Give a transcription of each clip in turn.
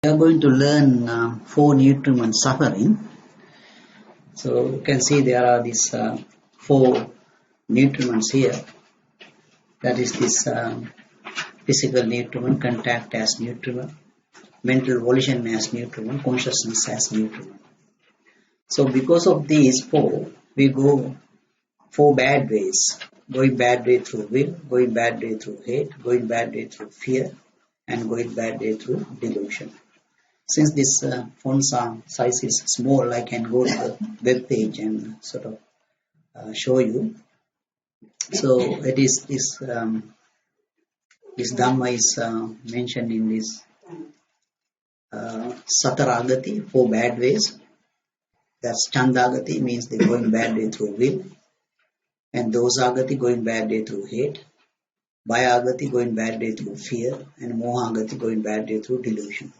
We are going to learn four nutriments suffering. So you can see there are these four nutriments here. That is this physical nutriment, contact as nutriment, mental volition as nutriment, consciousness as nutriment. So because of these four, we go four bad ways. Going bad way through will, going bad way through hate, going bad way through fear, and going bad way through delusion. Since this font size is small, I can go to the web page and sort of show you. So it is this Dhamma is mentioned in this Satara Agati, four bad ways. That's Chandagati, means the going bad way through will, and Dosagati, going bad way through hate, Bhayagati, going bad way through fear, and Mohagati, going bad way through delusion.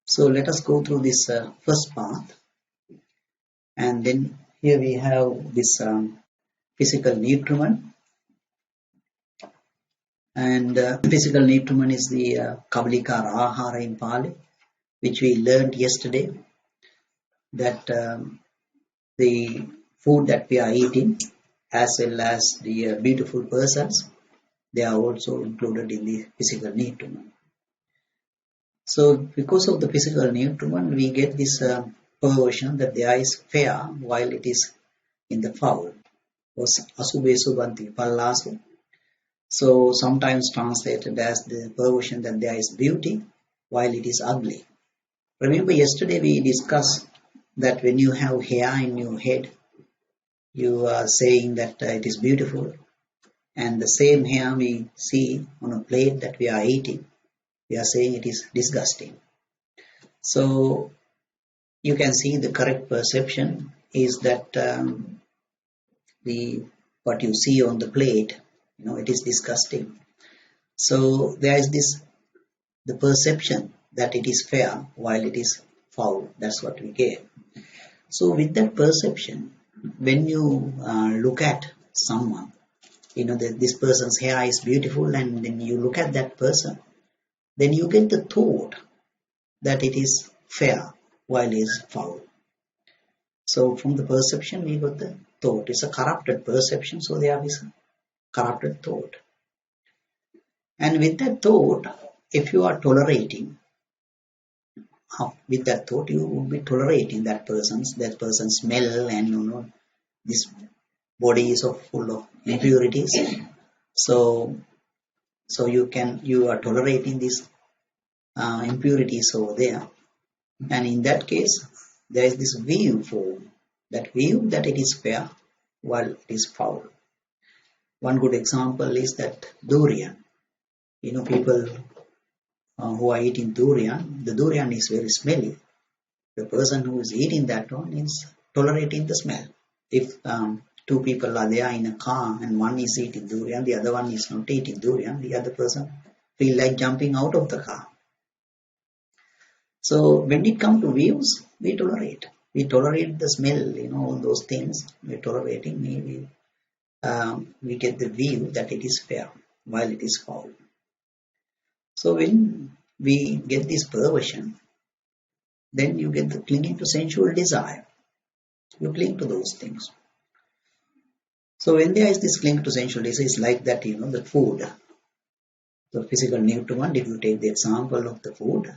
So let us go through this first path, and then here we have this physical nutriment, and physical nutriment is the Kavalikara Ahara in Pali, which we learned yesterday, that the food that we are eating as well as the beautiful persons, they are also included in the physical nutriment. So because of the physical nutriment, we get this perversion that there is fair while it is in the foul. So sometimes translated as the perversion that there is beauty while it is ugly. Remember yesterday we discussed that when you have hair in your head, you are saying that it is beautiful, and the same hair we see on a plate that we are eating, we are saying it is disgusting. So you can see the correct perception is that what you see on the plate, it is disgusting. So there is the perception that it is fair while it is foul. That's what we get. So with that perception, when you look at someone, that this person's hair is beautiful, and then you look at that person, then you get the thought that it is fair while it is foul. So from the perception, we got the thought. It's a corrupted perception, so there is a corrupted thought. And with that thought, if you are tolerating, with that thought, you will be tolerating that person's smell, and this body is full of impurities. So you are tolerating these impurities over there, and in that case, there is this view that it is fair while it is foul. One good example is that durian. People who are eating durian, the durian is very smelly. The person who is eating that one is tolerating the smell. If two people are there in a car and one is eating durian, the other one is not eating durian, the other person feel like jumping out of the car. So when it comes to views, we tolerate. We tolerate the smell, all those things. We're tolerating. We get the view that it is fair while it is foul. So when we get this perversion, then you get the clinging to sensual desire. You cling to those things. So when there is this cling to sensual desire, it's like that, the food, the physical nutriment. If you take the example of the food,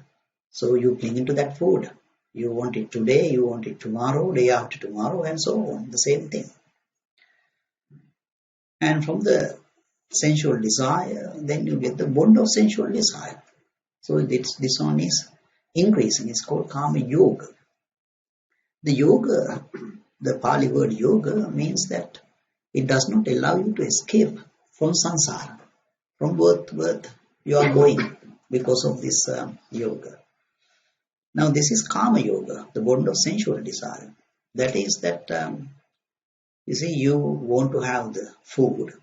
so you cling into that food. You want it today, you want it tomorrow, day after tomorrow, and so on. The same thing. And from the sensual desire, then you get the bond of sensual desire. So this one is increasing. It's called Kama Yoga. The yoga, the Pali word yoga, means that it does not allow you to escape from samsara. From birth to birth, you are going because of this yoga. Now this is Kama Yoga, the bond of sensual desire. That is that, you want to have the food.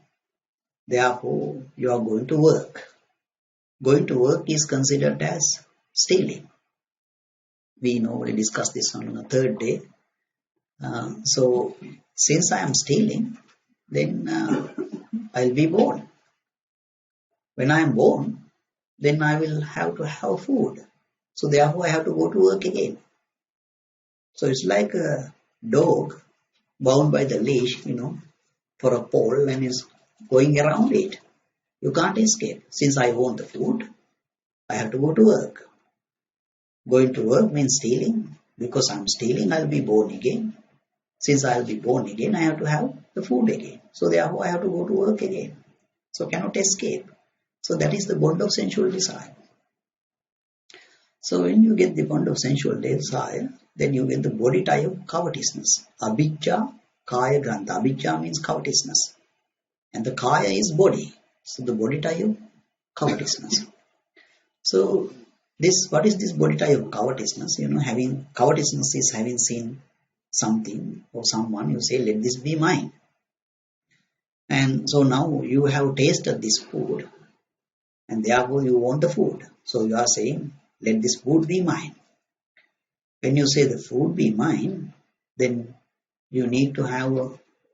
Therefore, you are going to work. Going to work is considered as stealing. We already discussed this on the third day. So since I am stealing, then I'll be born. When I am born, then I will have to have food. So therefore I have to go to work again. So it's like a dog bound by the leash, for a pole and is going around it. You can't escape. Since I want the food, I have to go to work. Going to work means stealing. Because I'm stealing, I'll be born again. Since I'll be born again, I have to have the food again. So therefore I have to go to work again. So cannot escape. So that is the bond of sensual desire. So when you get the bond of sensual desire, then you get the body tie of covetousness. Abhijja, kaya grantha. Abhijja means covetousness. And the kaya is body. So the body tie of covetousness. So what is this body tie of covetousness? Having covetousness is having seen something or someone, you say, let this be mine. And so now you have tasted this food and therefore you want the food. So you are saying, let this food be mine. When you say the food be mine, then you need to have a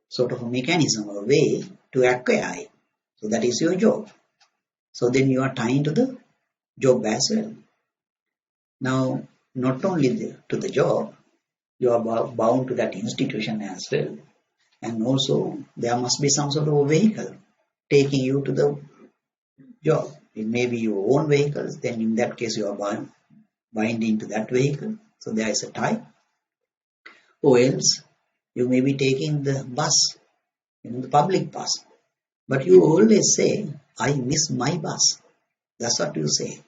sort of a mechanism, a way to acquire it. So that is your job. So then you are tying to the job as well. Now, not only to the job, you are bound to that institution as well. And also, there must be some sort of a vehicle taking you to the job. It may be your own vehicles, then in that case you are binding to that vehicle. So there is a tie. Or else, you may be taking the bus, the public bus. But you always say, I miss my bus. That's what you say.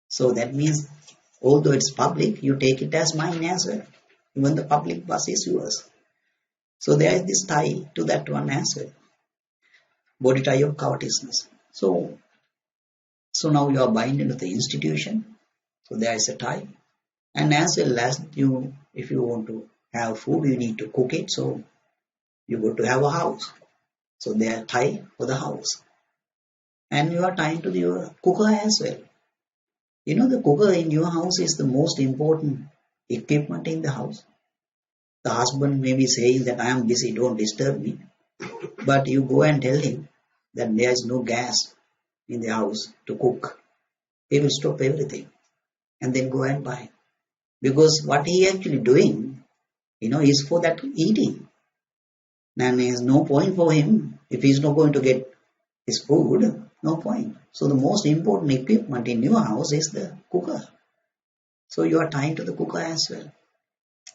So that means, although it's public, you take it as mine as well. Even the public bus is yours. So there is this tie to that one as well. Body tie of covetousness. So now you are binding to the institution. So there is a tie. And as well as if you want to have food, you need to cook it. So you go to have a house. So they are tie for the house. And you are tying to your cooker as well. The cooker in your house is the most important equipment in the house. The husband may be saying that I am busy, don't disturb me. But you go and tell him that there is no gas in the house to cook. He will stop everything and then go and buy. Because what he actually doing, is for that eating. And there is no point for him. If he is not going to get his food, no point. So the most important equipment in your house is the cooker. So you are tying to the cooker as well.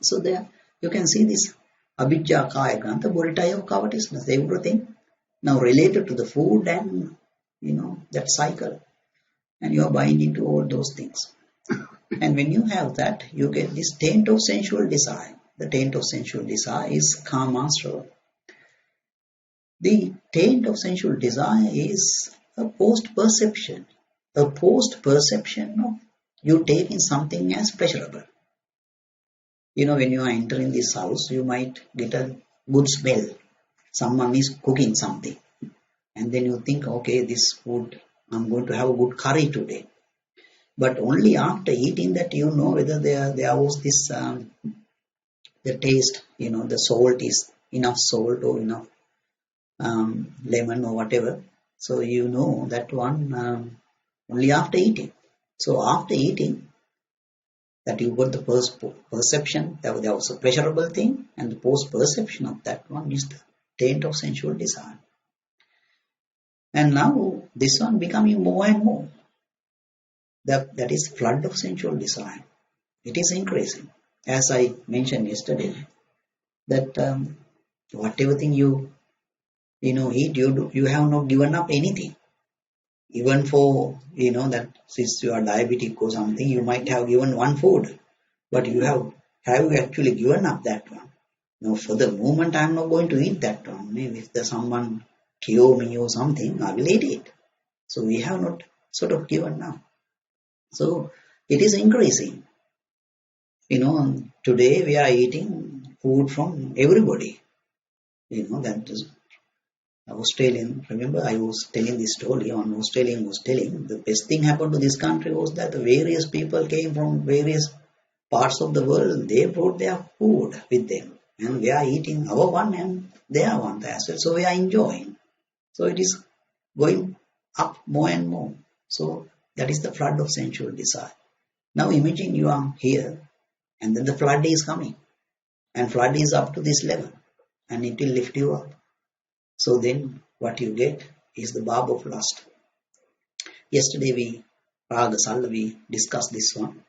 So there you can see this abhijja, kaya grantha, body tie of covetousness, everything now related to the food and that cycle. And you are binding to all those things. And when you have that, you get this taint of sensual desire. The taint of sensual desire is kama-asrava. The taint of sensual desire is a post-perception. A post-perception of you taking something as pleasurable. When you are entering this house, you might get a good smell. Someone is cooking something. And then you think, okay, this food, I'm going to have a good curry today. But only after eating that you know whether there was this, the taste, the salt is enough salt or enough lemon or whatever. So you know that one only after eating. So after eating, that you got the first perception, that there was a pleasurable thing, and the post-perception of that one is the taint of sensual desire. And now this one becoming more and more. That is flood of sensual desire. It is increasing. As I mentioned yesterday, that whatever thing you eat, you have not given up anything. Even for that since you are diabetic or something, you might have given one food, but you have actually given up that one. Now for the moment I am not going to eat that one. Maybe if there's someone cure me or something, I will eat it. So we have not sort of given now. So it is increasing. Today we are eating food from everybody. That is Australian. Remember, I was telling this story on Australian was telling the best thing happened to this country was that the various people came from various parts of the world. They brought their food with them, and we are eating our one and their one as well. So we are enjoying. So it is going up more and more. So that is the flood of sensual desire. Now imagine you are here and then the flood is coming and flood is up to this level and it will lift you up. So then what you get is the barb of lust. Yesterday we discussed this one,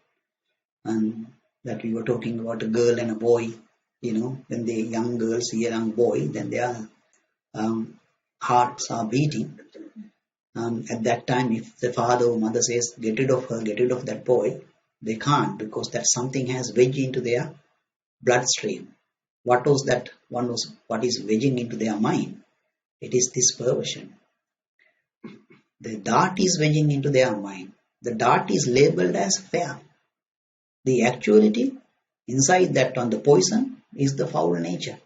and that we were talking about a girl and a boy. When the young girls see a young boy, then their hearts are beating. At that time, if the father or mother says, get rid of her, get rid of that boy, they can't, because that something has wedged into their bloodstream. What was that? What is wedging into their mind? It is this perversion. The dart is wedging into their mind. The dart is labeled as fair. The actuality inside that on the poison is the foul nature.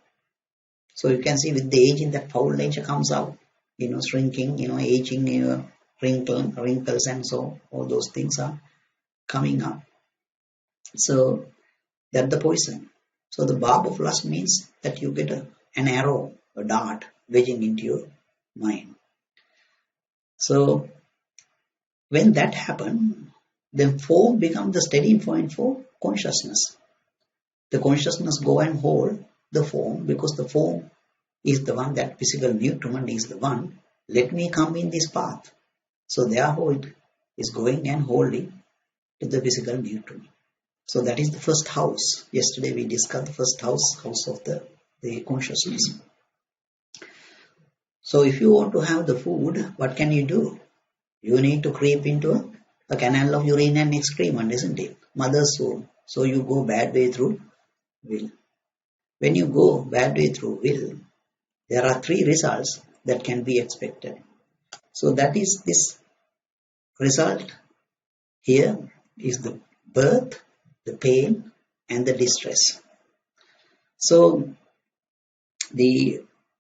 So you can see with the aging that foul nature comes out, shrinking, aging, wrinkles and so all those things are coming up. So that's the poison. So the barb of lust means that you get an arrow, a dart wedging into your mind. So when that happens, then form becomes the steady point for consciousness. The consciousness go and hold the form, because the form is the one, that physical nutriment is the one. Let me come in this path. So therefore it is going and holding to the physical nutriment. So that is the first house. Yesterday we discussed the first house of the consciousness. So if you want to have the food, what can you do? You need to creep into a canal of urine and excrement, isn't it? Mother's womb. So you go bad way through will. When you go bad way through will, there are 3 results that can be expected. So that is this result here is the birth, the pain, and the distress. So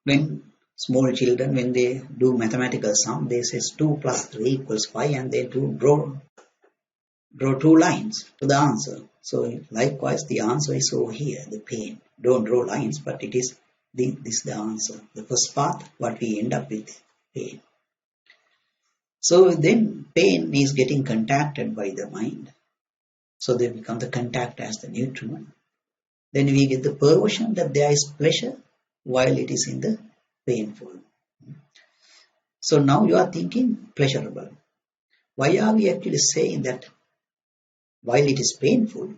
when small children, when they do mathematical sum, they say 2 plus 3 equals 5, and they do draw 2 lines to the answer. So likewise the answer is over here, the pain. Don't draw lines, but it is this the answer. The first part, what we end up with, pain. So then pain is getting contacted by the mind. So they become the contact as the nutriment. Then we get the perversion that there is pleasure while it is in the painful. So now you are thinking pleasurable. Why are we actually saying that while it is painful?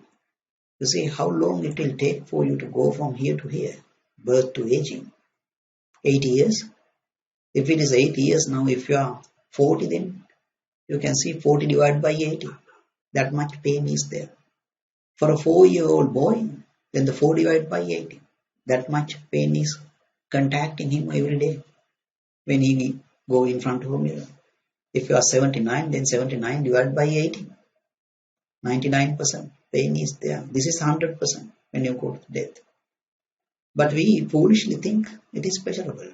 You see how long it will take for you to go from here to here, birth to aging. 80 years. If it is 80 years now, if you are 40, then you can see 40 divided by 80. That much pain is there. For a 4-year-old boy, then the 4 divided by 80. That much pain is contacting him every day when he go in front of a mirror. If you are 79, then 79 divided by 80. 99% pain is there. This is 100% when you go to death. But we foolishly think it is pleasurable.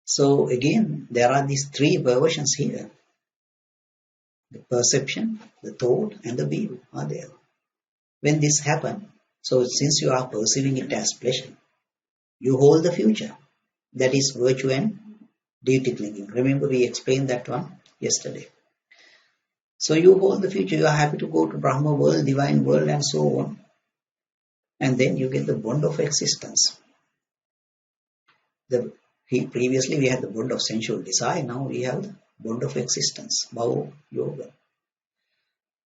So again, there are these 3 perversions here. The perception, the thought, and the view are there. When this happens, so since you are perceiving it as pleasure, you hold the future. That is virtue and duty clinging. Remember we explained that one yesterday. So you hold the future, you are happy to go to Brahma world, divine world, and so on. And then you get the bond of existence. Previously we had the bond of sensual desire, now we have the bond of existence, Bhava Yoga.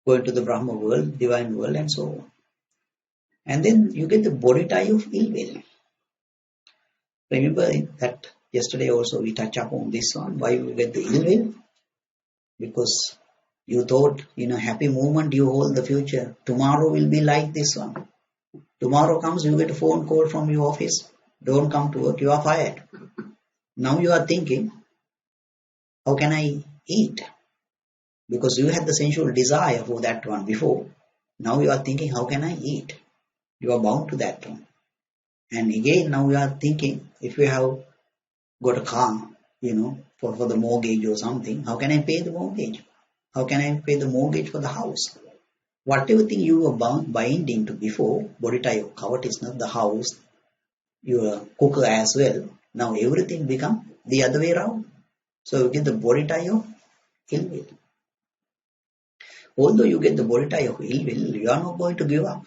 Going to the Brahma world, divine world, and so on. And then you get the body tie of ill will. Remember that yesterday also we touched upon this one, why you get the ill will? Because you thought in a happy moment you hold the future. Tomorrow will be like this one. Tomorrow comes, you get a phone call from your office. Don't come to work, you are fired. Now you are thinking, how can I eat? Because you had the sensual desire for that one before. Now you are thinking, how can I eat? You are bound to that one. And again, now you are thinking, if you have got a car, for the mortgage or something, how can I pay the mortgage? How can I pay the mortgage for the house? Whatever thing you were binding to before, body tie of covetousness, the house, your cooker as well, now everything become the other way around. So you get the body tie of ill will. Although you get the bodhita of ill will, you are not going to give up.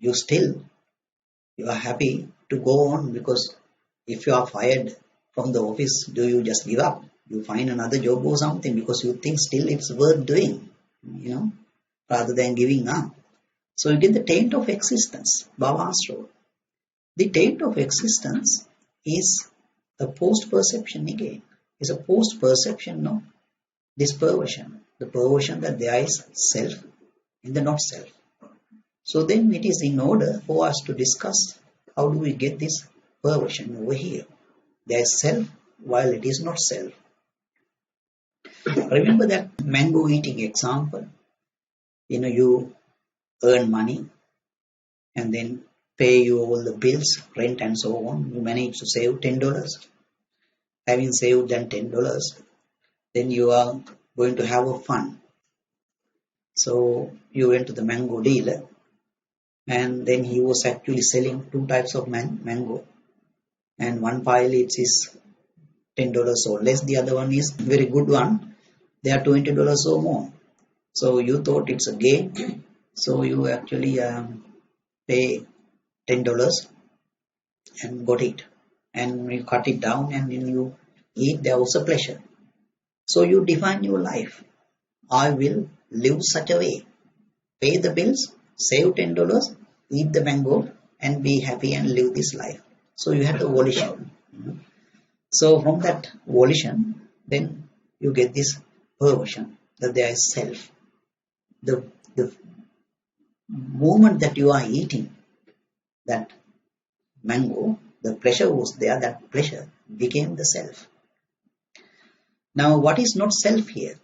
You are happy to go on, because if you are fired from the office, do you just give up? You find another job or something because you think still it's worth doing, rather than giving up. So you get the taint of existence, bhavasro. The taint of existence is a post-perception again. It's a post-perception of this perversion. The perversion that there is self in the not self. So then it is in order for us to discuss how do we get this perversion over here. There is self while it is not self. Remember that mango eating example. You earn money and then pay you all the bills, rent and so on. You manage to save $10. Having saved then $10, then you are going to have a fun. So you went to the mango dealer, and then he was actually selling two types of mango, and one pile it is $10 or less, the other one is very good one, they are $20 or more. So you thought it's a gain, so you actually pay $10 and got it, and you cut it down and then you eat. There was a pleasure. So you define your life. I will live such a way, pay the bills, save $10, eat the mango, and be happy and live this life. So you have the volition. So from that volition, then you get this perversion that there is self. The moment that you are eating that mango, the pleasure was there, that pleasure became the self. Now what is not self here?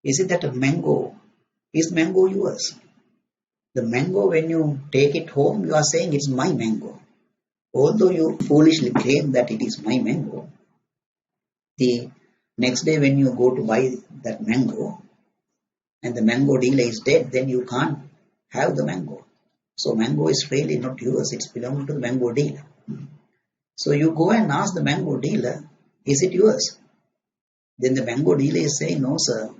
Is it that is mango yours? The mango, when you take it home, you are saying it's my mango. Although you foolishly claim that it is my mango, the next day when you go to buy that mango and the mango dealer is dead, then you can't have the mango. So mango is really not yours, it's belonging to the mango dealer. So you go and ask the mango dealer, is it yours? Then the mango dealer is saying, no sir,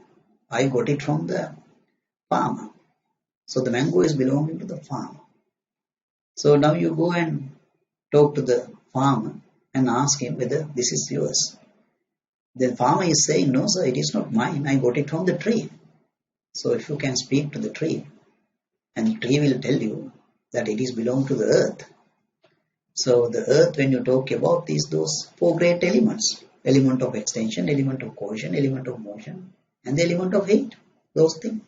I got it from the farmer. So the mango is belonging to the farmer. So now you go and talk to the farmer and ask him whether this is yours. The farmer is saying, no sir, it is not mine, I got it from the tree. So if you can speak to the tree, and the tree will tell you that it is belong to the earth. So the earth, when you talk about those four great elements, element of extension, element of cohesion, element of motion, and the element of heat, those things.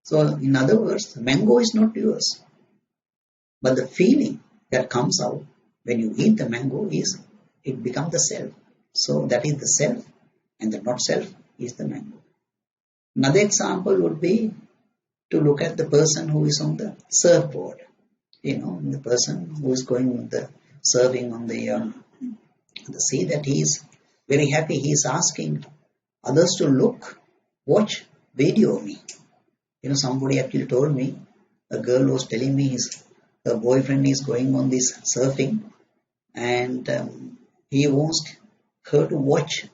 So in other words, mango is not yours, but the feeling that comes out when you eat the mango is, it becomes the self. So that is the self, and the not self is the mango. Another example would be to look at the person who is on the surfboard. The person who is going the surfing on the sea, that he is very happy. He is asking others to look, watch, video me. Somebody actually told me, a girl was telling me her boyfriend is going on this surfing, and he wants her to watch,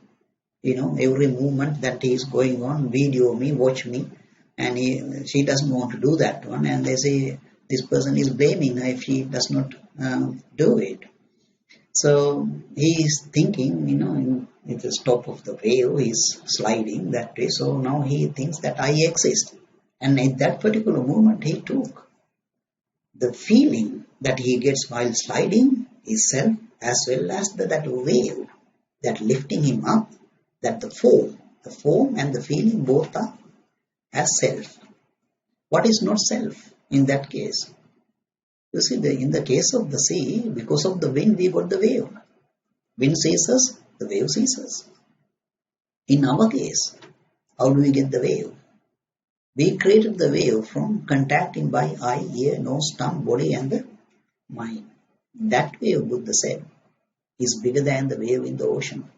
every movement that he is going on, video me, watch me, and she doesn't want to do that one, and they say this person is blaming her if she does not do it. So he is thinking, at the top of the wave, he is sliding that way, so now he thinks that I exist. And at that particular moment, he took the feeling that he gets while sliding is self, as well as that wave, that lifting him up, that the form and the feeling both are as self. What is not self in that case? You see, in the case of the sea, because of the wind, we got the wave. Wind sees us, the wave sees us. In our case, how do we get the wave? We created the wave from contacting by eye, ear, nose, tongue, body, and the mind. That wave, Buddha said, is bigger than the wave in the ocean.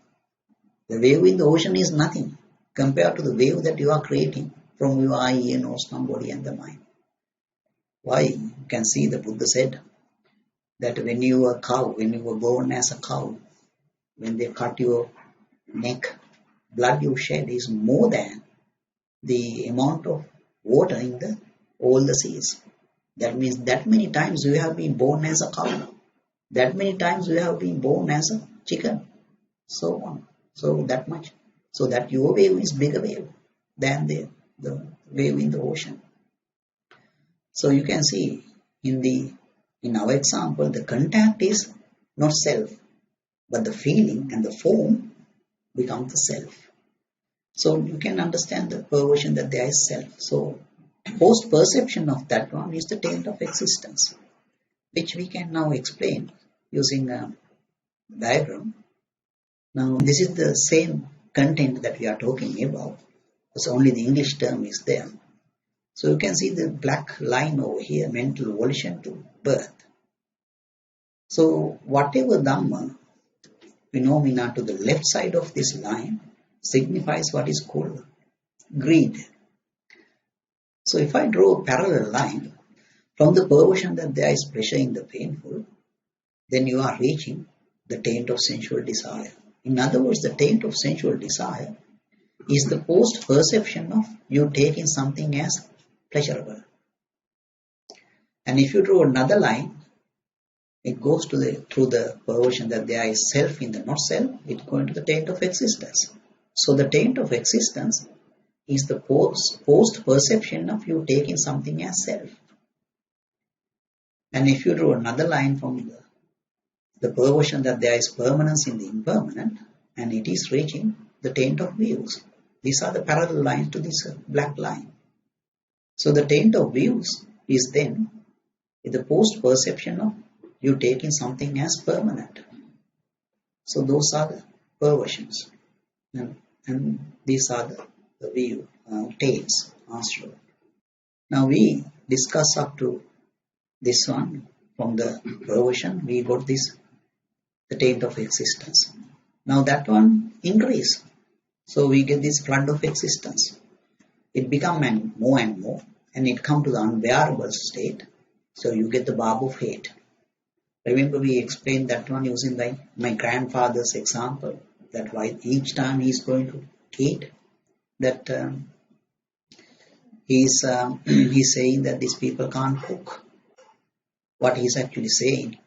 The wave in the ocean is nothing compared to the wave that you are creating from your eye, ear, nose, tongue, body, and the mind. Why? You can see the Buddha said that when you were born as a cow, when they cut your neck, blood you shed is more than the amount of water in all the seas. That means that many times you have been born as a cow. That many times you have been born as a chicken. So on. So that much. So that your wave is bigger wave than the wave in the ocean. So you can see in our example, the contact is not self, but the feeling and the form become the self. So you can understand the perversion that there is self. So post perception of that one is the taint of existence, which we can now explain using a diagram. Now this is the same content that we are talking about, because only the English term is there. So you can see the black line over here, mental volition to birth. So whatever Dhamma phenomena to the left side of this line signifies what is called greed. So if I draw a parallel line from the perversion that there is pleasure in the painful, then you are reaching the taint of sensual desire. In other words, the taint of sensual desire is the post-perception of you taking something as pleasurable. And if you draw another line, it goes through the perversion that there is self in the not self, it goes into the taint of existence. So the taint of existence is the post-perception of you taking something as self. And if you draw another line from the perversion that there is permanence in the impermanent, and it is reaching the taint of views. These are the parallel lines to this black line. So the taint of views is then the post-perception of you taking something as permanent. So those are the perversions. And these are the view, taints, astral. Now we discuss up to this one. From the perversion, we got this, the taint of existence. Now that one increase. So we get this flood of existence. It become more and more, and it come to the unbearable state. So you get the barb of hate. Remember we explained that one using my grandfather's example, that why each time he is going to eat, that he's saying that these people can't cook. What he's actually saying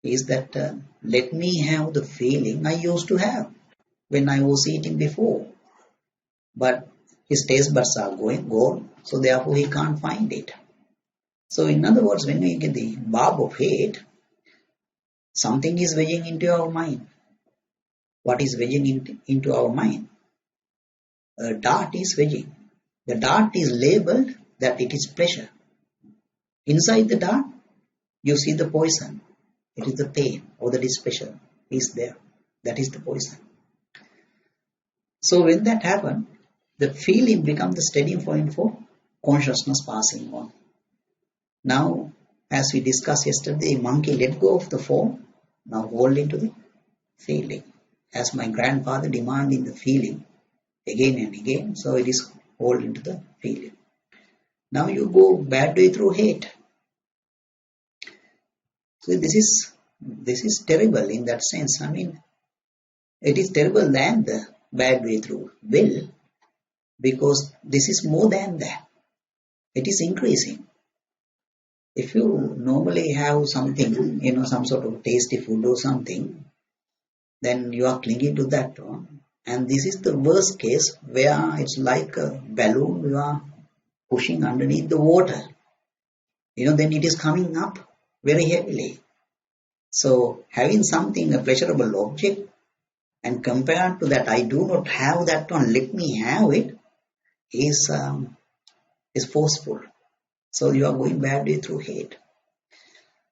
is that let me have the feeling I used to have when I was eating before. But his taste buds are gone, so therefore he can't find it. So in other words, when we get the barb of hate, something is wedging into our mind. What is wedging into our mind? A dart is wedging. The dart is labeled that it is pleasure. Inside the dart, you see the poison. It is the pain or the displeasure is there. That is the poison. So when that happens, the feeling becomes the steady point for consciousness passing on. Now, as we discussed yesterday, monkey let go of the form, now hold into the feeling. As my grandfather demanding the feeling again and again, so it is hold into the feeling. Now you go bad way through hate. So this is terrible in that sense. I mean, it is terrible than the bad way through will, because this is more than that. It is increasing. If you normally have something, some sort of tasty food or something, then you are clinging to that one. And this is the worst case where it's like a balloon you are pushing underneath the water. Then it is coming up very heavily. So having something, a pleasurable object, and compared to that, I do not have that one, let me have it, is forceful. So you are going badly through hate.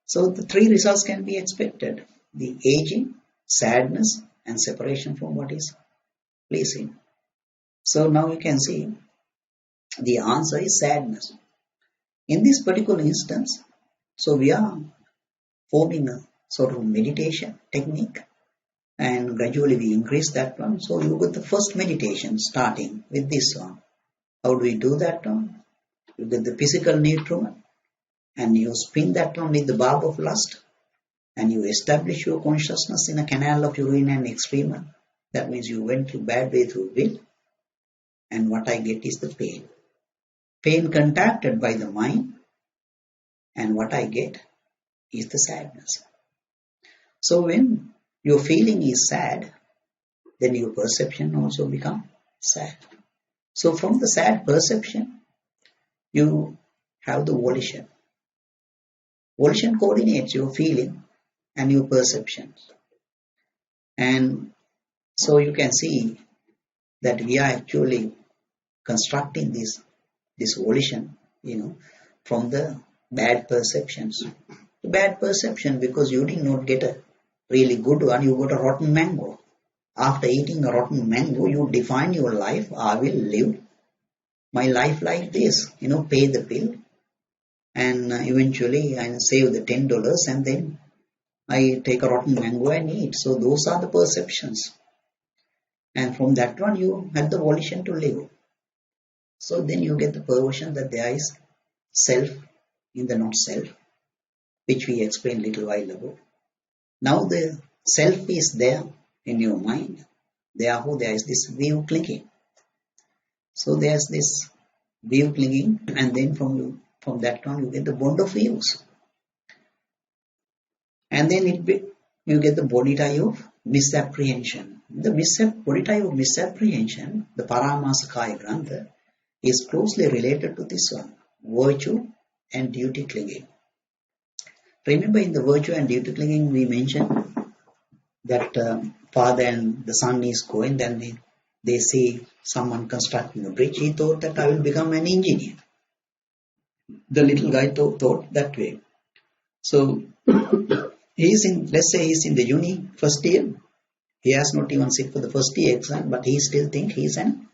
So the three results can be expected: the aging, sadness, and separation from what is pleasing. So now you can see the answer is sadness. In this particular instance, so we are forming a sort of meditation technique, and gradually we increase that one. So you got the first meditation starting with this one. How do we do that one? You get the physical nutriment, and you spin that one with the barb of lust, and you establish your consciousness in a canal of urine and excrement. That means you went through bad way through will, and what I get is the pain. Pain contacted by the mind, and what I get is the sadness. So when your feeling is sad, then your perception also becomes sad. So from the sad perception, you have the volition. Volition coordinates your feeling and your perceptions. And so you can see that we are actually constructing this volition, from the bad perceptions. The bad perception because you did not get a really good one, you got a rotten mango. After eating a rotten mango, you define your life. I will live my life like this, pay the bill and eventually I save the $10 and then I take a rotten mango and eat. So those are the perceptions. And from that one, you have the volition to live. So then you get the perversion that there is self in the not self, which we explained a little while ago. Now the self is there in your mind. Therefore, there is this view clinging. So there's this view clinging, and then from that one you get the bond of views. And then you get the body tie of misapprehension. The body tie of misapprehension, the Paramasakaya Grantha, is closely related to this one, virtue and duty clinging. Remember in the virtue and duty clinging we mentioned that father and the son is going, then they see someone constructing a bridge. He thought that I will become an engineer. The little guy thought that way. So let's say he's in the uni first year. He has not even sit for the first year exam, but he still thinks he's an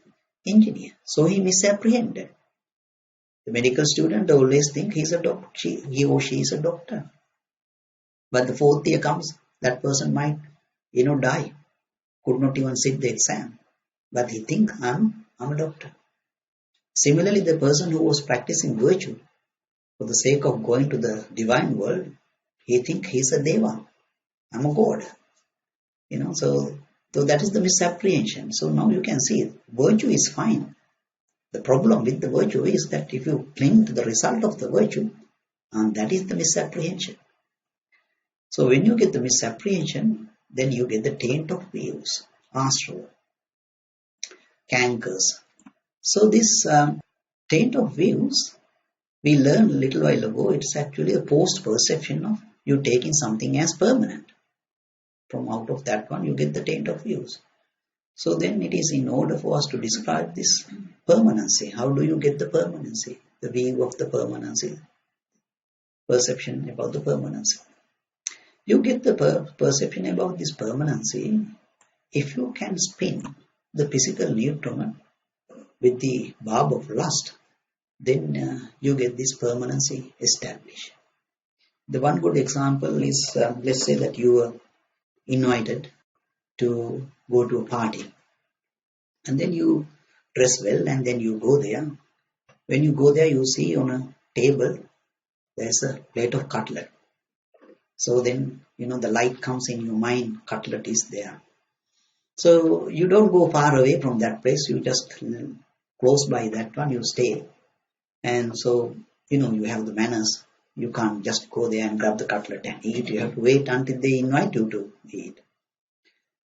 engineer. So he misapprehended. The medical student always think he's a doctor. He or she is a doctor. But the fourth year comes, that person might, die. Could not even sit the exam. But he think I'm a doctor. Similarly, the person who was practicing virtue for the sake of going to the divine world, he think he's a deva. I'm a god. So that is the misapprehension. So now you can see virtue is fine. The problem with the virtue is that if you cling to the result of the virtue, and that is the misapprehension. So when you get the misapprehension, then you get the taint of views, astral, cankers. So this taint of views, we learned a little while ago, it's actually a post-perception of you taking something as permanent. From out of that one, you get the taint of views. So then it is in order for us to describe this permanency. How do you get the permanency? The view of the permanency. Perception about the permanency. You get the perception about this permanency if you can spin the physical nutriment with the barb of lust, then you get this permanency established. The one good example is, let's say that you were invited to go to a party, and then you dress well and then you go there. When you go there, you see on a table there's a plate of cutlet. So then the light comes in your mind, cutlet is there. So you don't go far away from that place, you just close by that one, you stay. And so you have the manners. You can't just go there and grab the cutlet and eat. You have to wait until they invite you to eat.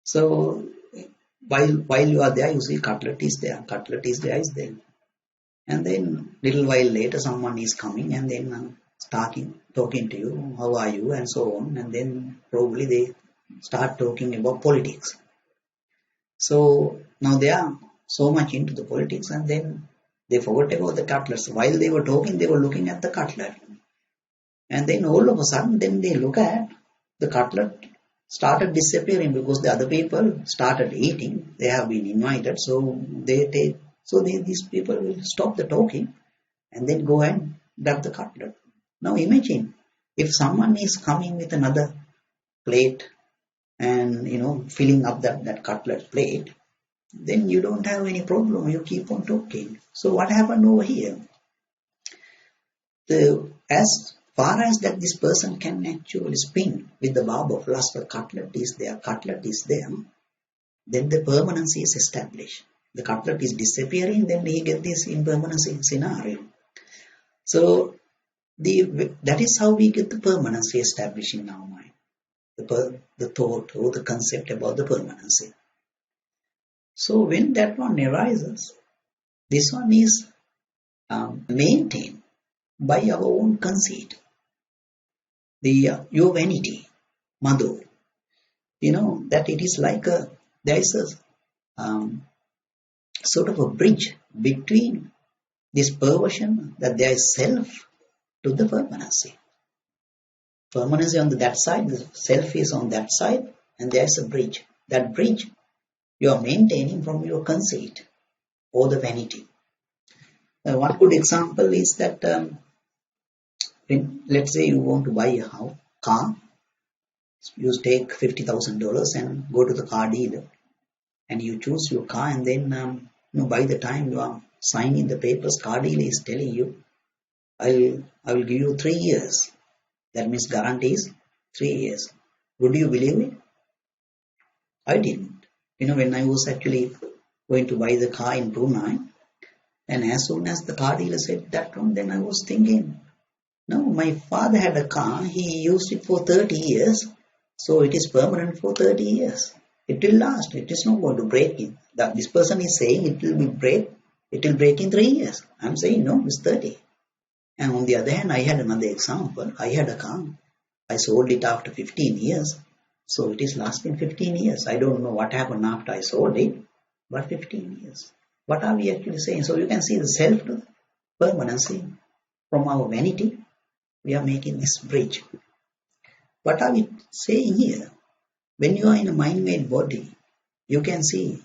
So while you are there, you see cutlet is there. And then little while later, someone is coming and then talking to you, how are you, and so on. And then probably they start talking about politics. So now they are so much into the politics, and then they forgot about the cutlets. While they were talking, they were looking at the cutlet. And then all of a sudden, then they look at the cutlet started disappearing because the other people started eating. They have been invited, so these people will stop the talking and then go and grab the cutlet. Now imagine if someone is coming with another plate and filling up that cutlet plate, then you don't have any problem. You keep on talking. So what happened over here? As far as that this person can actually spin with the barb of lust, the cutlet is there, then the permanency is established. the cutlet is disappearing, then he get this impermanency scenario. So that is how we get the permanency established in our mind, the thought or the concept about the permanency. So when that one arises, this one is maintained by our own conceit, your vanity, madhu. That it is like there is a sort of a bridge between this perversion that there is self to the permanency. Permanency on that side, the self is on that side, and there is a bridge. That bridge you are maintaining from your conceit or the vanity. One good example is that when, let's say, you want to buy a car, you take $50,000 and go to the car dealer, and you choose your car, and then by the time you are signing the papers, car dealer is telling you, I will give you 3 years. That means guarantee is 3 years. Would you believe it? I didn't. When I was actually going to buy the car in Brunei, and as soon as the car dealer said that one, then I was thinking, no, my father had a car, he used it for 30 years, so it is permanent for 30 years. It will last, it is not going to break in. This person is saying it will break in 3 years. I'm saying no, it's 30. And on the other hand, I had another example. I had a car, I sold it after 15 years, so it is lasting 15 years. I don't know what happened after I sold it, but 15 years. What are we actually saying? So you can see the self to permanency. From our vanity, we are making this bridge. What are we saying here? When you are in a mind-made body, you can see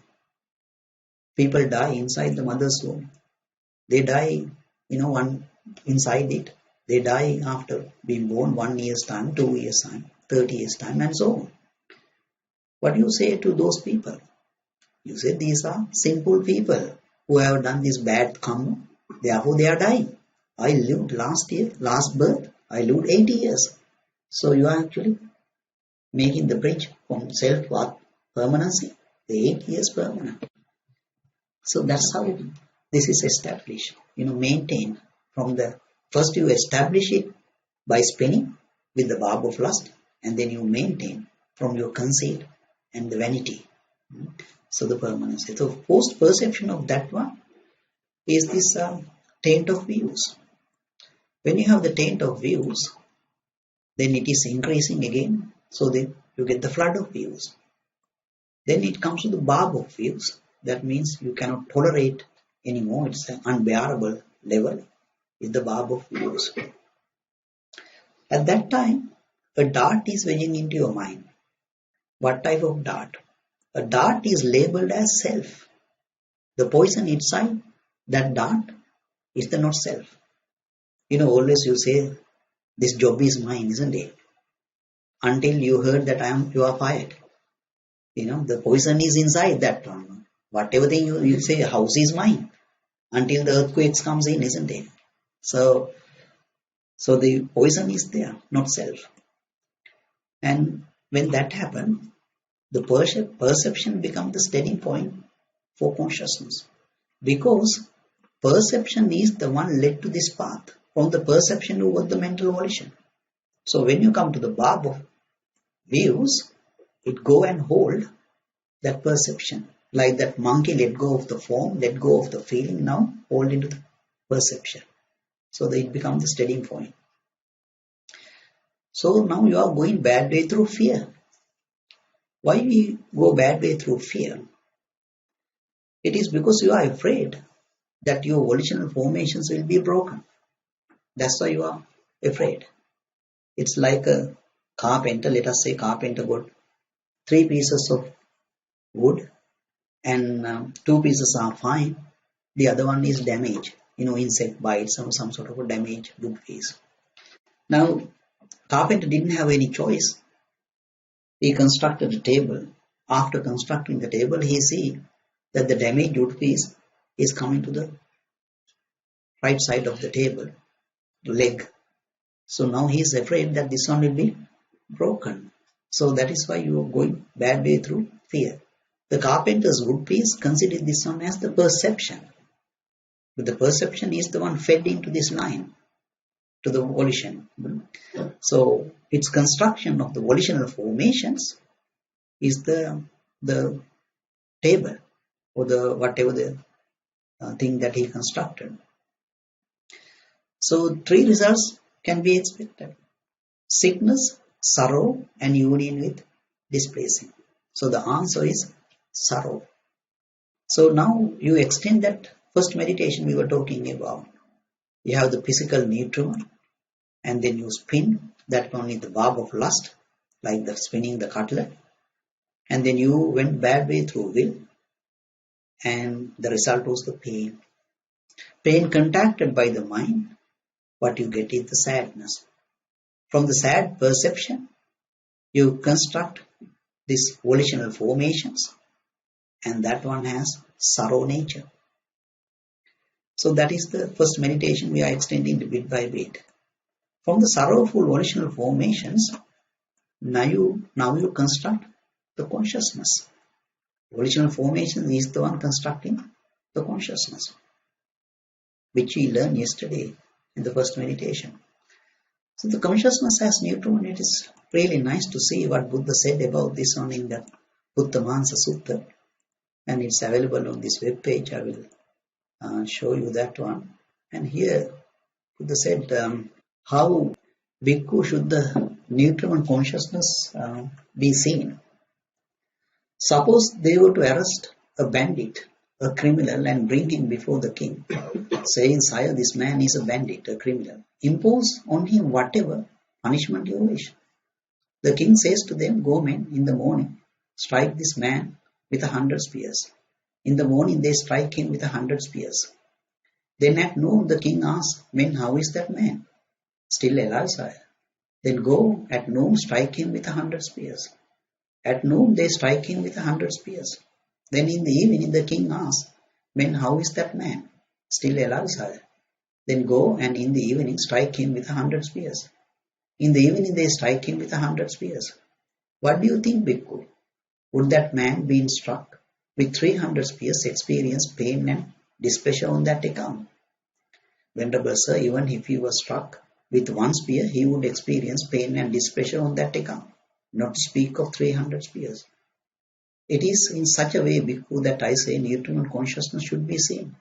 people die inside the mother's womb. They die, one inside it. They die after being born 1 year's time, 2 years' time, 30 years' time, and so on. What do you say to those people? You say these are simple people who have done this bad karma, therefore they are dying. I lived last birth, I lived 80 years. So you are actually making the bridge from self to permanency, the 8 years permanent. So that's how this is established, maintained from the first you establish it by spinning with the barb of lust, and then you maintain from your conceit and the vanity. So the permanency. So post perception of that one is this taint of views. When you have the taint of views, then it is increasing again, so then you get the flood of views. Then it comes to the barb of views. That means you cannot tolerate anymore. It's an unbearable level. Is the barb of views. At that time, a dart is wedging into your mind. What type of dart? A dart is labeled as self. The poison inside that dart is the not self. Always you say, this job is mine, isn't it? Until you heard that you are fired. The poison is inside that one. Whatever thing you say, house is mine. Until the earthquakes comes in, isn't it? So the poison is there, not self. And when that happens, the perception becomes the steady point for consciousness. Because perception is the one led to this path, from the perception over the mental volition. So when you come to the barb of views, it go and hold that perception. Like that monkey let go of the form, let go of the feeling, now hold into the perception. So that it becomes the steady point. So now you are going bad way through fear. Why we go bad way through fear? It is because you are afraid that your volitional formations will be broken. That's why you are afraid. It's like a carpenter, let us say carpenter got 3 pieces of wood and 2 pieces are fine. The other one is damaged, insect bites or some sort of a damaged wood piece. Now, carpenter didn't have any choice. He constructed a table. After constructing the table, he see that the damaged wood piece is coming to the right side of the table, the leg. So now he is afraid that this one will be broken. So that is why you are going bad way through fear. The carpenter's wood piece considered this one as the perception. But the perception is the one fed into this line, to the volition. So its construction of the volitional formations is the table or the whatever the thing that he constructed. So three results can be expected: sickness, sorrow, and union with displacing. So the answer is sorrow. So now you extend that first meditation we were talking about. You have the physical nutriment, and then you spin that one with the barb of lust, like the spinning the cutlet, and then you went bad way through will, and the result was the pain. Pain contacted by the mind, what you get is the sadness. From the sad perception, you construct these volitional formations, and that one has sorrow nature. So that is the first meditation we are extending bit by bit. From the sorrowful volitional formations, now you construct the consciousness. Volitional formation is the one constructing the consciousness, which we learned yesterday in the first meditation. So the consciousness has nutriment. It is really nice to see what Buddha said about this one in the Buddhimagga Sutta, and it's available on this web page. I will show you that one. And here Buddha said how bhikkhu should the nutriment consciousness be seen. Suppose they were to arrest a bandit, a criminal, and bring him before the king, saying, "Sire, this man is a bandit, a criminal. Impose on him whatever punishment you wish." The king says to them, "Go, men, in the morning, strike this man with 100 spears." In the morning they strike him with 100 spears. Then at noon the king asks, "Men, how is that man?" "Still alive, sire." Then go at noon, strike him with 100 spears. At noon they strike him with 100 spears. Then in the evening the king asks, "Men, how is that man?" "Still alive, sire." Then go and in the evening strike him with 100 spears. In the evening they strike him with 100 spears. What do you think, bhikkhu? Would that man being struck with 300 spears experience pain and displeasure on that account? "Venerable sir, even if he was struck with one spear, he would experience pain and displeasure on that account, not to speak of 300 spears." It is in such a way, bhikkhu, that I say nutriment consciousness should be seen.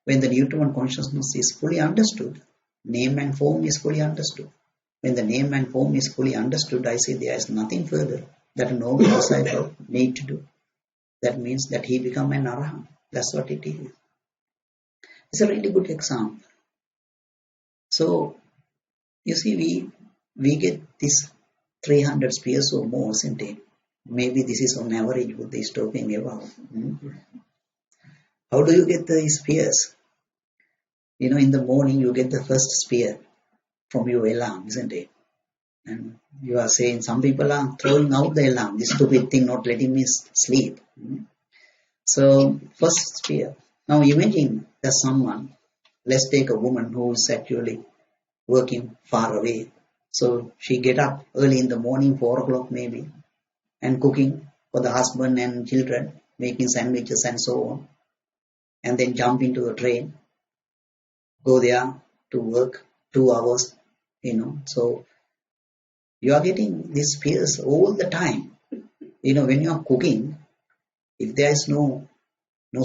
When the nutriment consciousness is fully understood, name and form is fully understood. When the name and form is fully understood, I say there is nothing further that a normal disciple need to do. That means that he become an arahant. That's what it is. It's a really good example. So, you see, we get this 300 spears or more, isn't it? Maybe this is on average what they is talking about. How do you get the spears? In the morning you get the first spear from your alarm, isn't it? And you are saying some people are throwing out the alarm, this stupid thing not letting me sleep. So first spear. Now imagine there's someone, let's take a woman who is actually working far away. So she get up early in the morning, 4 o'clock maybe, and cooking for the husband and children, making sandwiches and so on, and then jump into a train, go there to work 2 hours, So you are getting these spears all the time. When you are cooking, if there is no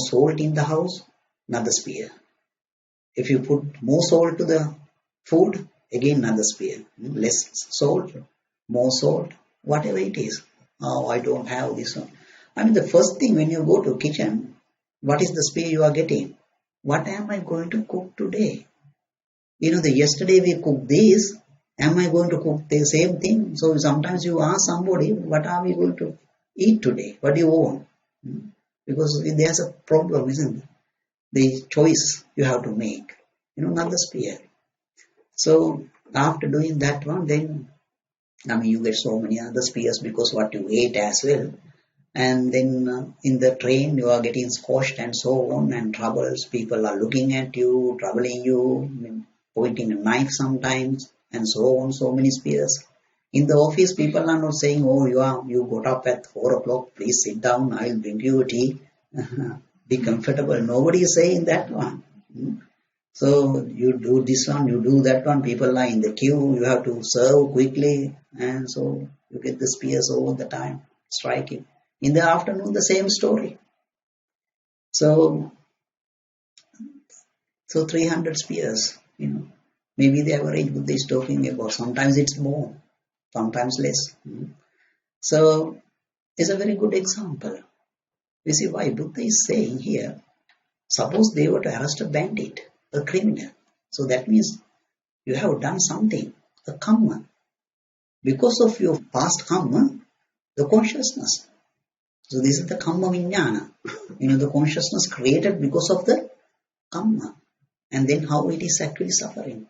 salt in the house, another spear. If you put more salt to the food, again another spear. Less salt, more salt, whatever it is. "Oh, I don't have this one." The first thing when you go to kitchen, what is the spear you are getting? What am I going to cook today? The yesterday we cooked this, am I going to cook the same thing? So sometimes you ask somebody, what are we going to eat today? What do you want? Because there's a problem, isn't it? The choice you have to make. Not the spear. So after doing that one, then you get so many other spears because what you ate as well. And then in the train you are getting squashed and so on, and troubles. People are looking at you, troubling you, pointing a knife sometimes, and so on. So many spears. In the office, people are not saying, "Oh, you got up at 4 o'clock. Please sit down. I'll bring you a tea. Be comfortable." Nobody is saying that one. Hmm? So you do this one, you do that one. People are in the queue. You have to serve quickly, and so you get the spears all the time striking. In the afternoon, the same story. So 300 spears. Maybe the average Buddha is talking about. Sometimes it's more, sometimes less. So it's a very good example. You see why Buddha is saying here, suppose they were to arrest a bandit, a criminal. So that means you have done something, a karma. Because of your past karma, the consciousness. So this is the karma vijnana. The consciousness created because of the karma. And then how it is actually suffering.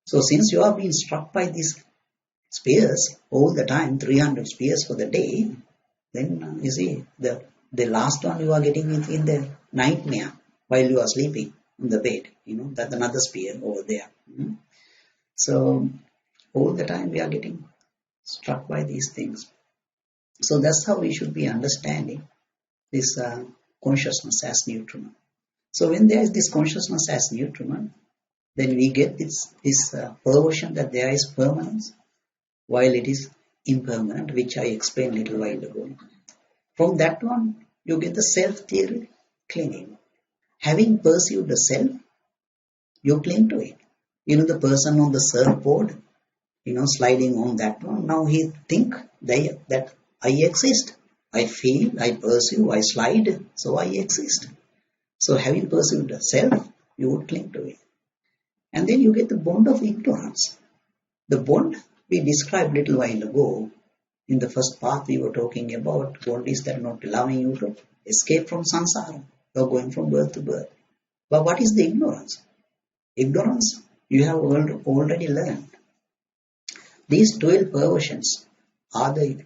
So since you are being struck by these spears all the time, 300 spears for the day, then you see the last one you are getting in the nightmare while you are sleeping on the bed. That's another spear over there. So all the time we are getting struck by these things. So that's how we should be understanding this consciousness as nutriment. So when there is this consciousness as nutriment, then we get this perversion that there is permanence while it is impermanent, which I explained a little while ago. From that one, you get the self-theory clinging. Having perceived the self, you cling to it. The person on the surfboard, sliding on that one, now he think that I exist. I feel, I perceive, I slide, so I exist. So having perceived the self, you would cling to it. And then you get the bond of ignorance. The bond we described a little while ago. In the first part we were talking about bond is that not allowing you to escape from samsara or going from birth to birth. But what is the ignorance? Ignorance you have already learned. These 12 perversions are the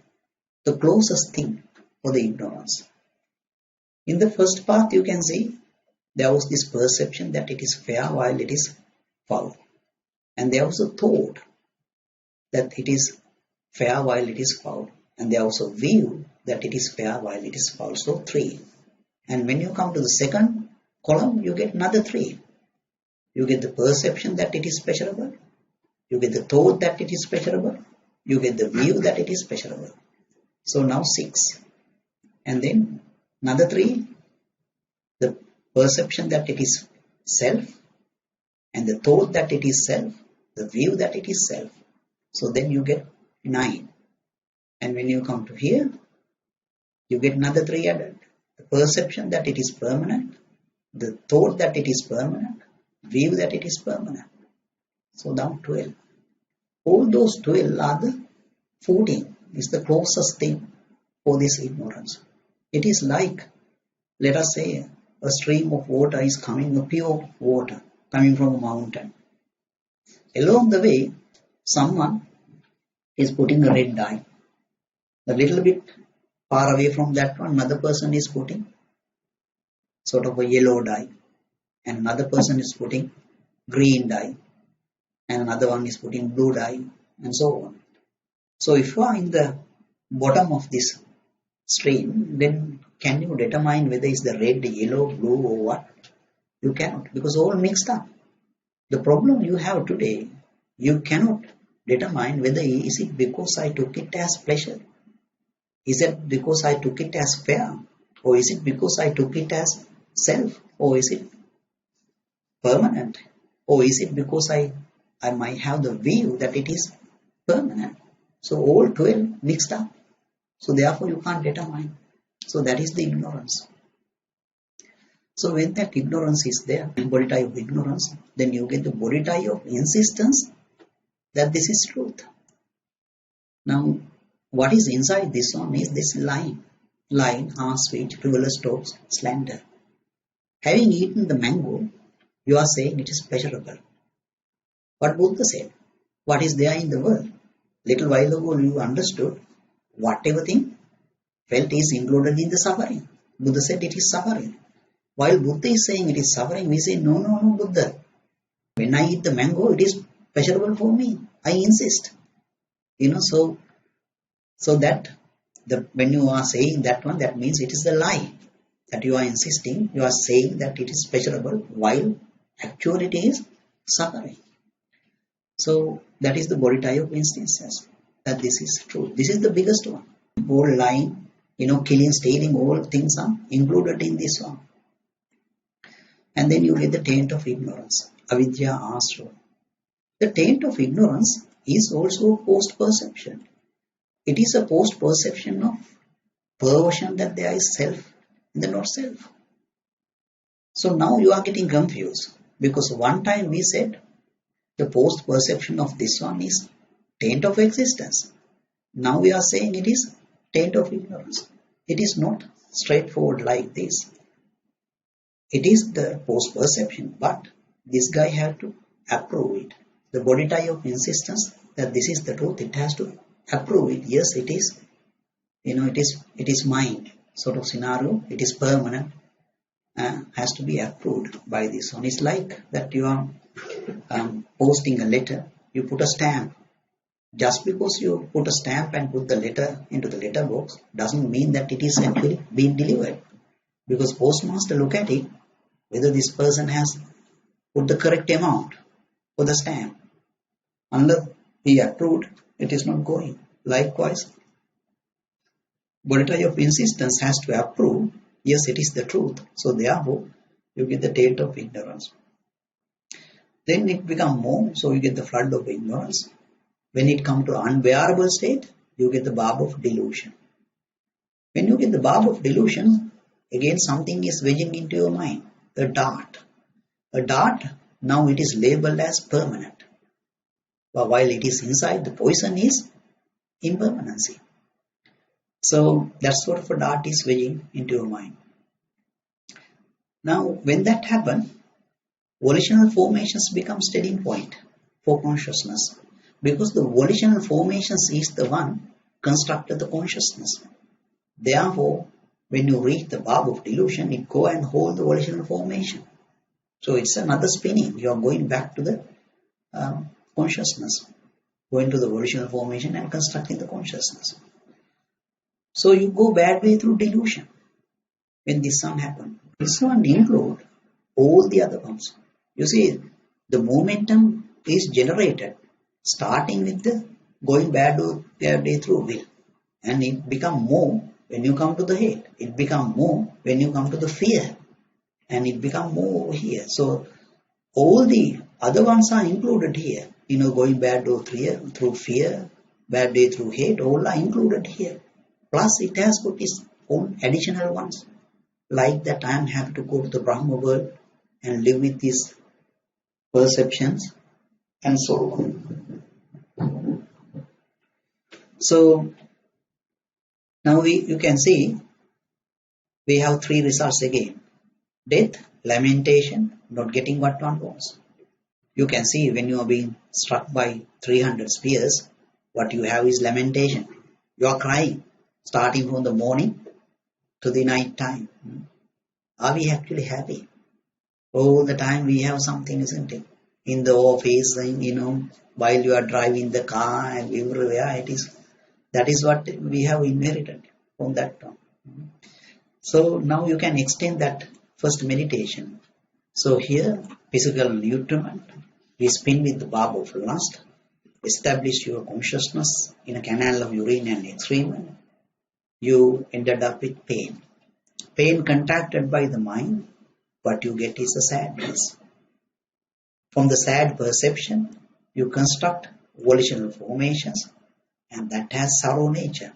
closest thing for the ignorance. In the first part you can see there was this perception that it is fair while it is foul. And there was a thought that it is fair while it is foul. And there was a view that it is fair while it is foul. So 3. And when you come to the second column, you get another 3. You get the perception that it is pleasurable. You get the thought that it is pleasurable. You get the view that it is pleasurable. So now 6. And then another 3. The perception that it is self. And the thought that it is self. The view that it is self. So then you get 9. And when you come to here, you get another 3 added. The perception that it is permanent. The thought that it is permanent. View that it is permanent. So now 12. All those 12 are the footing, is the closest thing for this ignorance. It is like, let us say, a stream of water is coming, a pure water coming from a mountain. Along the way, someone is putting a red dye. A little bit far away from that one, another person is putting sort of a yellow dye. And another person is putting green dye. And another one is putting blue dye. And so on. So if you are in the bottom of this stream, then can you determine whether it's the red, yellow, blue or what? You cannot, because all mixed up. The problem you have today, you cannot determine whether is it because I took it as pleasure? Is it because I took it as fair? Or is it because I took it as self? Or is it permanent? Or is it because I might have the view that it is permanent? So all 12 mixed up. So therefore you can't determine. So that is the ignorance. So when that ignorance is there, body tie of ignorance, then you get the body tie of insistence that this is truth. Now, what is inside this one is this line, harsh speech, frivolous talks, slander. Having eaten the mango, you are saying it is pleasurable. What Buddha said, what is there in the world? Little while ago you understood whatever thing felt is included in the suffering. Buddha said it is suffering. While Buddha is saying it is suffering, we say, no, Buddha. When I eat the mango, it is pleasurable for me. I insist. So that when you are saying that one, that means it is a lie that you are insisting. You are saying that it is pleasurable while actually it is suffering. So that is the body type of instances that this is true. This is the biggest one. All lying, killing, stealing, all things are included in this one. And then you get the taint of ignorance, avidya asra. The taint of ignorance is also post-perception. It is a post-perception of perversion that there is self and the not self. So now you are getting confused because one time we said the post-perception of this one is taint of existence. Now we are saying it is taint of ignorance. It is not straightforward like this. It is the post-perception, but this guy have to approve it. The body type of insistence that this is the truth, it has to approve it. Yes, it is. It is mind sort of scenario. It is permanent. Has to be approved by this one. It's like that you are posting a letter. You put a stamp. Just because you put a stamp and put the letter into the letter box doesn't mean that it is actually being delivered. Because postmaster look at it, whether this person has put the correct amount for the stamp. Unless he approved, it is not going. Likewise, body type of insistence has to approve, yes, it is the truth. So therefore, you get the taint of ignorance. Then it becomes more, so you get the flood of ignorance. When it comes to unbearable state, you get the barb of delusion. When you get the barb of delusion, again something is wedging into your mind, a dart. A dart, now it is labeled as permanent. But while it is inside, the poison is impermanency. So that sort of a dart is wedging into your mind. Now, when that happens, volitional formations become steady point for consciousness. Because the volitional formations is the one constructed the consciousness. Therefore, when you reach the barb of delusion, it go and hold the volitional formation. So it's another spinning. You are going back to the consciousness, going to the volitional formation and constructing the consciousness. So you go bad way through delusion when this one happens. This one include all the other ones. You see, the momentum is generated starting with the going bad way through will. And it become more when you come to the head. It become more when you come to the fear. And it become more over here. So all the other ones are included here. Going bad through fear, bad day through hate, all are included here. Plus it has got its own additional ones. Like that I am happy to go to the Brahma world and live with these perceptions and so on. So now you can see we have three results again. Death, lamentation, not getting what one wants. You can see when you are being struck by 300 spears, what you have is lamentation. You are crying, starting from the morning to the night time. Are we actually happy? All the time we have something, isn't it? In the office, while you are driving the car and everywhere, that is what we have inherited from that time. So now you can extend that first meditation. So here, physical nutriment, we spin with the barb of lust, establish your consciousness in a canal of urine and excrement. You ended up with pain. Pain contracted by the mind, what you get is a sadness. From the sad perception, you construct volitional formations, and that has sorrow nature.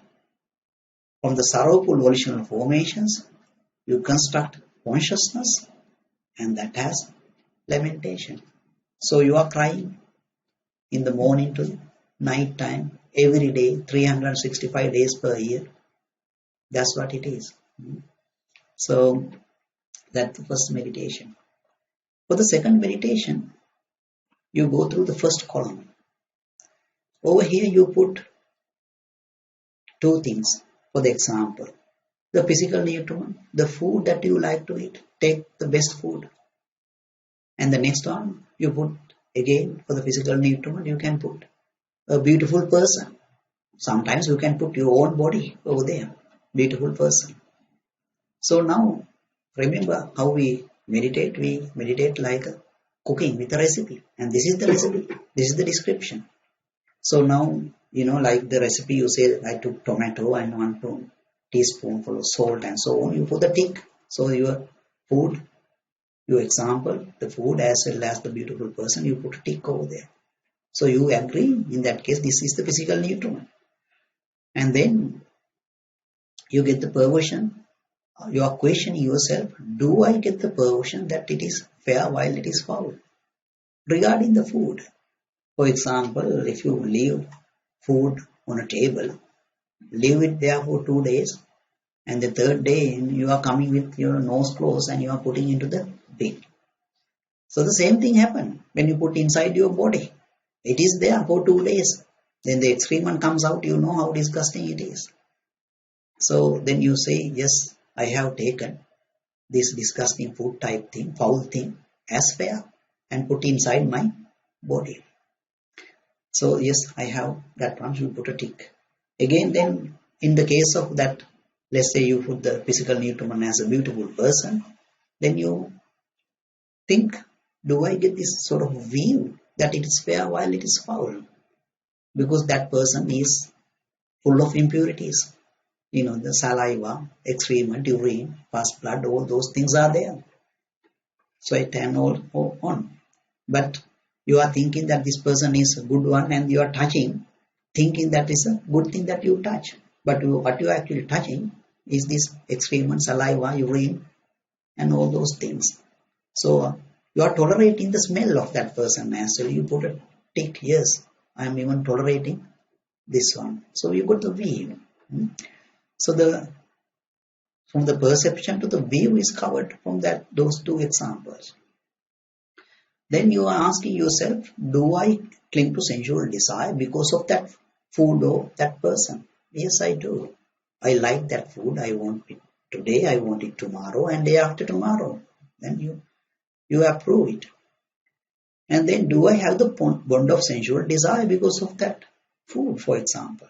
From the sorrowful volitional formations, you construct consciousness, and that has lamentation. So you are crying in the morning to night time, every day, 365 days per year. That's what it is. So that's the first meditation. For the second meditation, you go through the first column. Over here you put two things for the example. The physical nutriment, the food that you like to eat, take the best food. And the next one, you put again for the physical nutriment, you can put a beautiful person. sometimes you can put your own body over there. Beautiful person. So now remember how we meditate. We meditate like cooking with a recipe, and this is the recipe. This is the description. So now, like the recipe, you say, I took tomato and 1 teaspoonful of salt and so on. You put the tick. So your food, your example, the food as well as the beautiful person, you put a tick over there. So you agree, in that case, this is the physical nutriment. And then you get the perversion. You are questioning yourself, do I get the perversion that it is fair while it is foul? Regarding the food, for example, if you leave food on a table, leave it there for 2 days, and the third day you are coming with your nose closed and you are putting into the bin. So the same thing happened when you put inside your body. It is there for 2 days. Then the excrement comes out, you know how disgusting it is. So then you say, yes, I have taken this disgusting food type thing, foul thing as fair and put inside my body. So yes, I have that one, you put a tick. Again, then in the case of that, let's say you put the physical nutriment as a beautiful person, then you think, do I get this sort of view that it is fair while it is foul? Because that person is full of impurities. The saliva, excrement, urine, past blood, all those things are there. Sweat and all on. But you are thinking that this person is a good one and you are touching, thinking that is a good thing that you touch. But what you are actually touching is this excrement, saliva, urine, and all those things. So you are tolerating the smell of that person as well. You put a tick, yes, I am even tolerating this one. So you got the view. So from the perception to the view is covered from those two examples. Then you are asking yourself, do I cling to sensual desire because of that food or that person? Yes, I do. I like that food. I want it today, I want it tomorrow, and day after tomorrow. Then you approve it. And then do I have the bond of sensual desire because of that food, for example?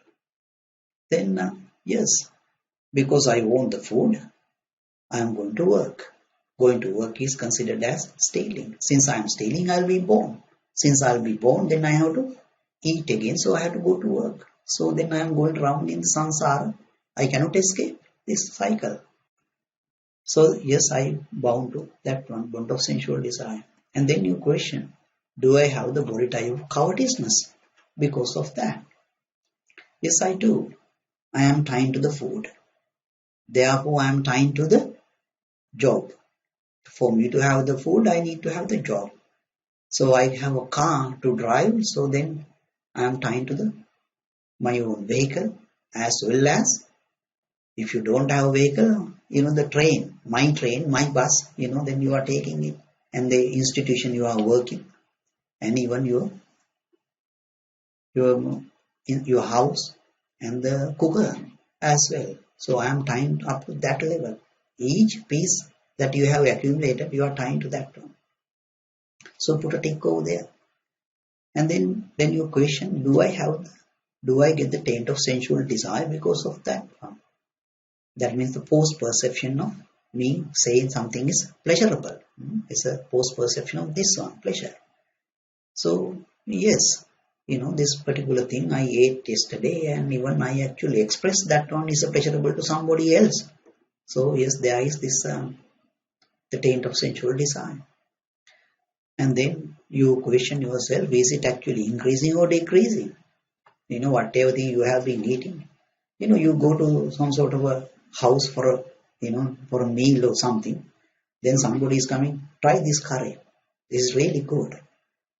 Then yes, because I want the food, I am going to work. Going to work is considered as stealing. Since I am stealing, I will be born. Since I will be born, then I have to eat again, so I have to go to work. So then I am going around in samsara. I cannot escape this cycle. So yes, I bound to that one, bond of sensual desire. And then you question, do I have the body type of covetousness because of that? Yes, I do. I am tied to the food. Therefore, I am tied to the job. For me to have the food, I need to have the job. So I have a car to drive, so then I am tied to my own vehicle, as well as if you don't have a vehicle, the train, my bus, then you are taking it, and the institution you are working, and even your house and the cooker as well. So I am tied up to that level. Each piece that you have accumulated, you are tied to that one. So put a tick over there. And then you question, do I get the taint of sensual desire because of that one? That means the post perception of me saying something is pleasurable. It's a post perception of this one, pleasure. So yes, this particular thing I ate yesterday, and even I actually expressed that one is pleasurable to somebody else. So yes, there is this the taint of sensual desire. And then you question yourself, is it actually increasing or decreasing? Whatever thing you have been eating, you go to some sort of a house for a meal or something, then somebody is coming, try this curry, this is really good,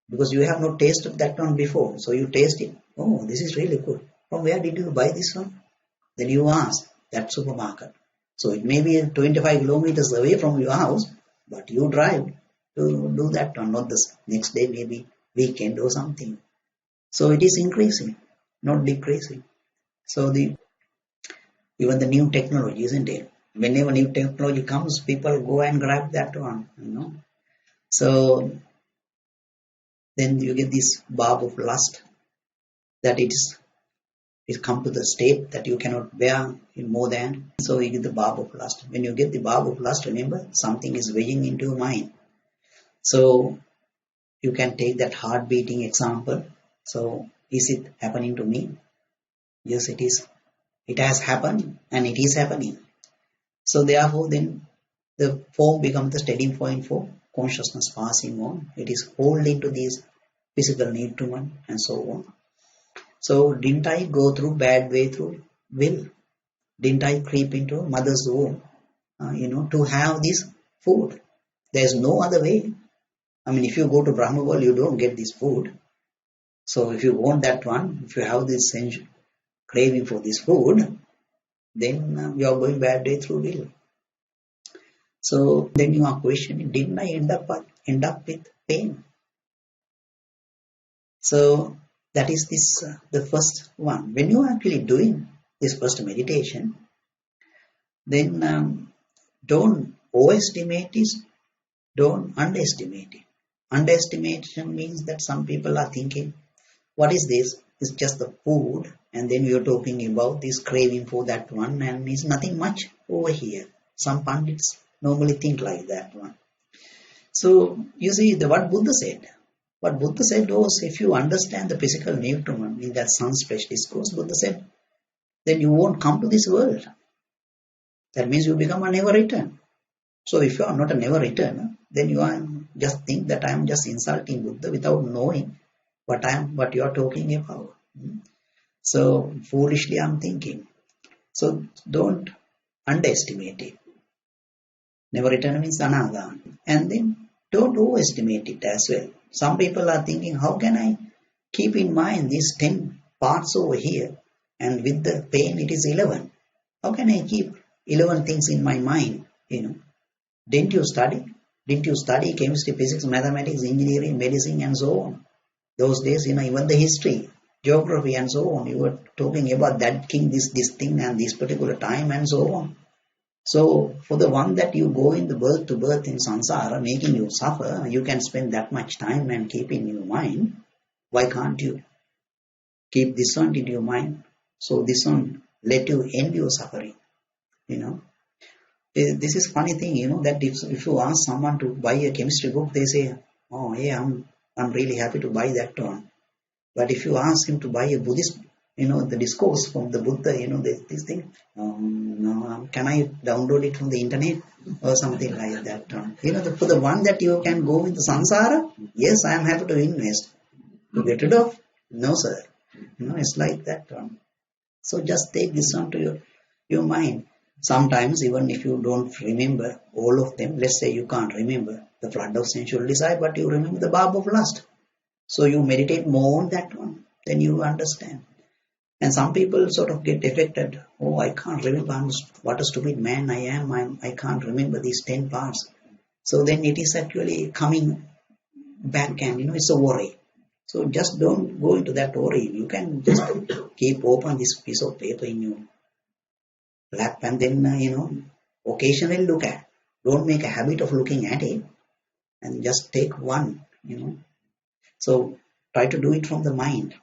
because you have not tasted that one before, so you taste it, oh, this is really good, from where did you buy this one? Then you ask that supermarket. So it may be 25 kilometers away from your house, but you drive to do that one, not the next day, maybe weekend or something. So it is increasing, not decreasing. So even the new technology, isn't it? Whenever new technology comes, people go and grab that one, So then you get this barb of lust, that it is It come to the state that you cannot bear in more than, so you get the barb of lust. When you get the barb of lust, remember something is weighing into your mind. So you can take that heart beating example. So is it happening to me? Yes, it is. It has happened and it is happening. So therefore then the form becomes the steady point for consciousness passing on. It is holding to these physical nutriment and so on. So didn't I go through bad way through will? Didn't I creep into mother's womb, to have this food? There's no other way. I mean, if you go to Brahma world, you don't get this food. So if you want that one, if you have this craving for this food, then you are going bad way through will. So then you are questioning, didn't I end up with pain? So that is this the first one. When you are actually doing this first meditation, then don't overestimate it, don't underestimate it. Underestimation means that some people are thinking, what is this? It's just the food, and then you're talking about this craving for that one, and it's nothing much over here. Some pundits normally think like that one. So you see what Buddha said. What Buddha said was, if you understand the physical nutriment in that sun-splash discourse, Buddha said, then you won't come to this world. That means you become a never return. So if you are not a never returner, then you are just think that I am just insulting Buddha without knowing what you are talking about. So foolishly I am thinking. So don't underestimate it. Never return means anagami. And then don't overestimate it as well. Some people are thinking, how can I keep in mind these 10 parts over here, and with the pain it is 11. How can I keep 11 things in my mind? Didn't you study? Didn't you study chemistry, physics, mathematics, engineering, medicine and so on? Those days, even the history, geography and so on, you were talking about that king, this thing and this particular time and so on. So for the one that you go in the birth to birth in samsara, making you suffer, you can spend that much time and keep in your mind. Why can't you keep this one in your mind? So this one let you end your suffering. This is funny thing, that if you ask someone to buy a chemistry book, they say, oh yeah, I'm really happy to buy that one. But if you ask him to buy a Buddhist, the discourse from the Buddha, this thing, no, can I download it from the internet or something like that? For the one that you can go in the samsara, yes, I am happy to invest. To get rid of, no sir. It's like that one. So just take this one to your mind. Sometimes even if you don't remember all of them, let's say you can't remember the flood of sensual desire, but you remember the barb of lust. So you meditate more on that one, then you understand. And some people sort of get affected. Oh, I can't remember what a stupid man I am. I can't remember these 10 parts. So then it is actually coming back and, it's a worry. So just don't go into that worry. You can just keep open this piece of paper in your lap and then, occasionally look at. Don't make a habit of looking at it and just take one, So try to do it from the mind.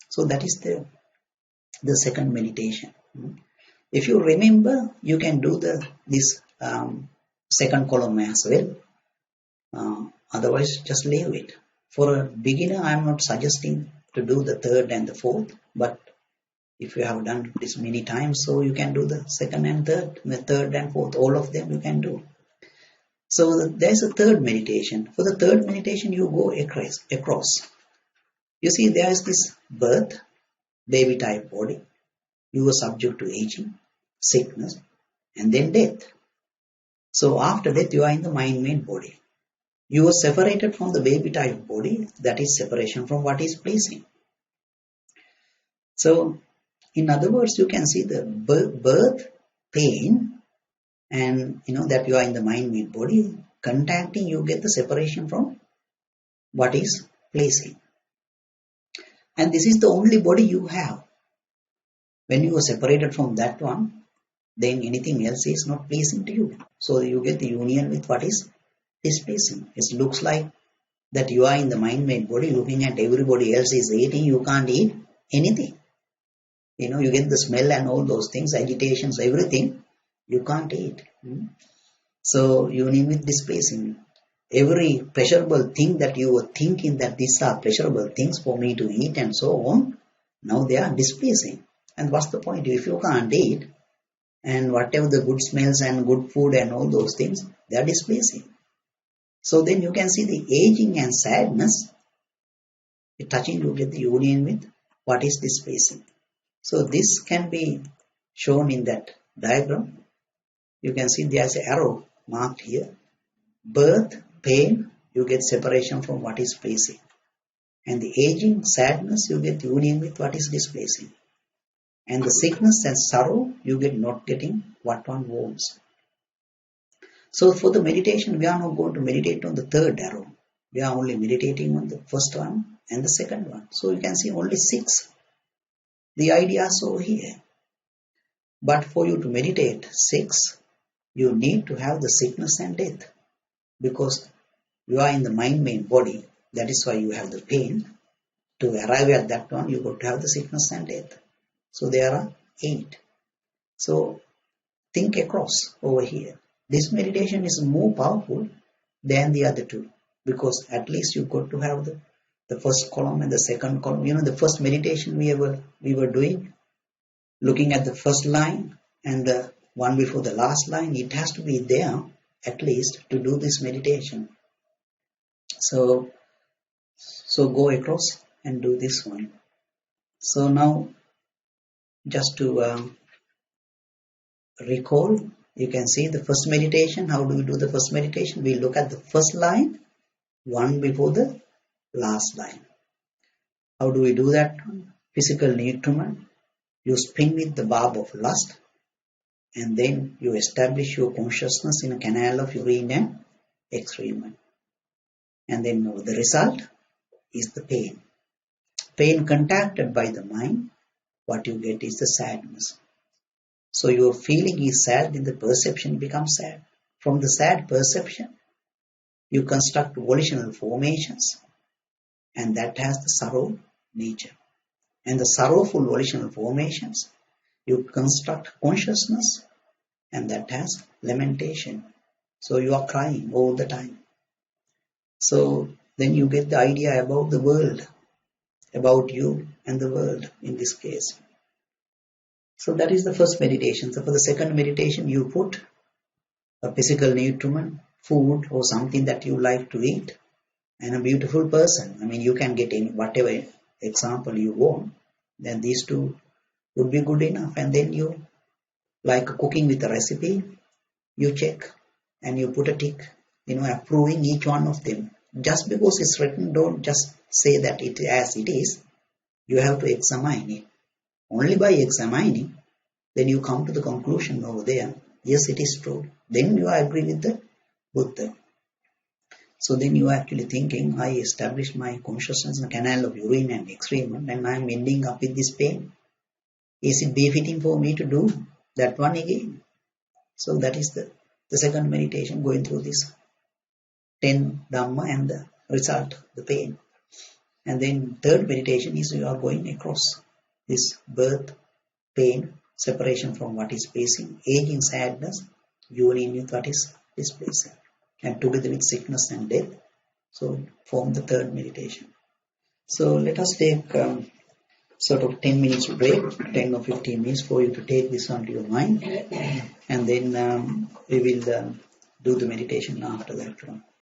So that is the second meditation. If you remember, you can do this second column as well. Otherwise, just leave it. For a beginner, I am not suggesting to do the third and the fourth, but if you have done this many times, so you can do the second and third, the third and fourth, all of them you can do. So there's a third meditation. For the third meditation, you go across. You see, there is this birth, baby type body. You are subject to aging, sickness, and then death. So after death, you are in the mind-made body. You are separated from the baby type body. That is separation from what is pleasing. So, in other words, you can see the birth, pain, and that you are in the mind-made body. Contacting, you get the separation from what is pleasing. And this is the only body you have. When you are separated from that one, then anything else is not pleasing to you. So you get the union with what is displeasing. It looks like that you are in the mind-made body looking at everybody else is eating, you can't eat anything. You get the smell and all those things, agitations, everything. You can't eat. So you name it displacing. Every pleasurable thing that you were thinking that these are pleasurable things for me to eat and so on, now they are displacing. And what's the point? If you can't eat, and whatever the good smells and good food and all those things, they are displacing. So then you can see the aging and sadness, touching, you get the union with what is displacing. So this can be shown in that diagram. You can see there's an arrow marked here. Birth, pain, you get separation from what is placing. And the aging, sadness, you get union with what is displacing. And the sickness and sorrow, you get not getting what one wants. So for the meditation, we are not going to meditate on the third arrow. We are only meditating on the first one and the second one. So you can see only 6. The ideas over here. But for you to meditate 6, you need to have the sickness and death. Because you are in the mind, main body. That is why you have the pain. To arrive at that one, you got to have the sickness and death. So there are 8. So think across over here. This meditation is more powerful than the other 2. Because at least you got to have the first column and the second column. The first meditation we were doing, looking at the first line and the one before the last line, it has to be there at least to do this meditation. So go across and do this one. So now, just to recall, you can see the first meditation. How do we do the first meditation? We look at the first line, one before the last line. How do we do that? Physical nutriment. You spin with the barb of lust, and then you establish your consciousness in a canal of urine and excrement. And then the result is the pain. Pain contacted by the mind, what you get is the sadness. So your feeling is sad, then the perception becomes sad. From the sad perception, you construct volitional formations, and that has the sorrow nature. And the sorrowful volitional formations, you construct consciousness, and that has lamentation. So you are crying all the time. So then you get the idea about the world, about you and the world in this case. So that is the first meditation. So for the second meditation, you put a physical nutriment, food or something that you like to eat, and a beautiful person. I mean, you can get in whatever example you want. Then these 2 would be good enough. And then you, like cooking with a recipe, you check and you put a tick, approving each one of them. Just because it's written, don't just say that it as it is. You have to examine it. Only by examining, then you come to the conclusion over there. Yes, it is true. Then you agree with the Buddha. So then you are actually thinking, I established my consciousness in a canal of urine and excrement, and I am ending up with this pain. Is it befitting for me to do that one again? So that is the second meditation, going through this 10 Dhamma and the result, the pain. And then third meditation is you are going across this birth, pain, separation from what is placing, aging, sadness, union with what is displacing, and together with sickness and death. So form the third meditation. So let us take sort of 10 minutes break, 10 or 15 minutes for you to take this onto your mind, and then we will do the meditation after that one.